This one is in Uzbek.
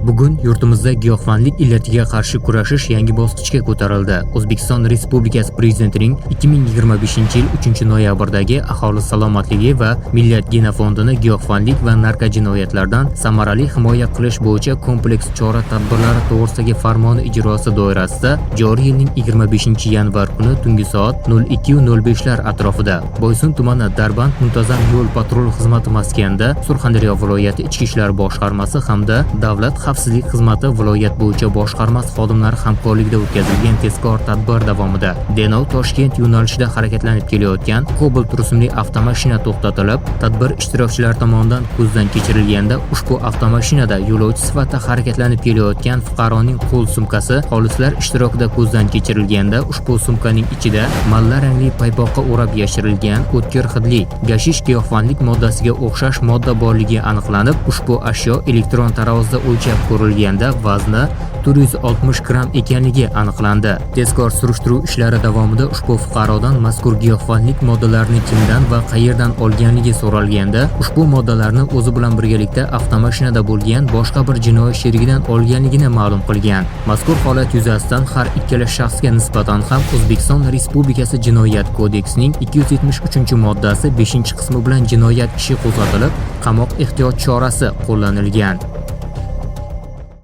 Bugun yurtimizda giyohvandlik illatiga qarshi kurashish yangi bosqichga ko'tarildi. O'zbekiston Respublikasi Prezidentining 2025-yil 3-noyabrdagi aholi salomatligi va millat genofondini giyohvandlik va narkojinoyatlardan samarali himoya qilish bo'yicha kompleks chora-tadbirlari to'g'risidagi farmoni ijrosi doirasida joriy yilning 25-yanvar kuni tungi soat 02:05lar atrofida Boysun tumani Darband muntazam yo'l patrul xizmati maskanida Surxondaryo viloyati Ichki ishlar boshqarmasi hamda Davlat xavfsizlik xizmati viloyat bo'yicha boshqarmasi xodimlari hamkorligida o'tkazilgan tezkor tadbir davomida Denov-Toshkent yo'nalishida harakatlanib kelayotgan Cobalt rusumli avtomashina to'xtatilib, tadbir ishtirokchilari tomonidan ko'zdan kechirilganda ushbu avtomashinada yo'lovchi sifatida harakatlanib kelayotgan fuqaroning qo'l sumkasi xolislar ishtirokida ko'zdan kechirilganda ushbu sumkaning ichida malla rangli paypoqqa o'rab yashirilgan o'tkir hidli gashish giyohvandlik moddasiga o'xshash modda borligi aniqlanib, ushbu ashyo elektron tarozida o'lchab ko'rilganda vazni 460 gram ekanligi aniqlandi. Tezkor surishtiruv ishlari davomida ushbu fuqarodan mazkur giyohvandlik moddalarini kimdan va qayerdan olganligi so'ralganda, ushbu moddalarni o'zi bilan birgalikda avtomashinada bo'lgan boshqa bir jinoiy sherigidan olganligini ma'lum qilgan. Mazkur holat yuzasidan har ikkala shaxsga nisbatan ham O'zbekiston Respublikasi Jinoyat kodeksining 273-moddasi 5-qismi bilan jinoyat ishi qo'zg'atilib, qamoq ehtiyot chorasi qo'llanilgan.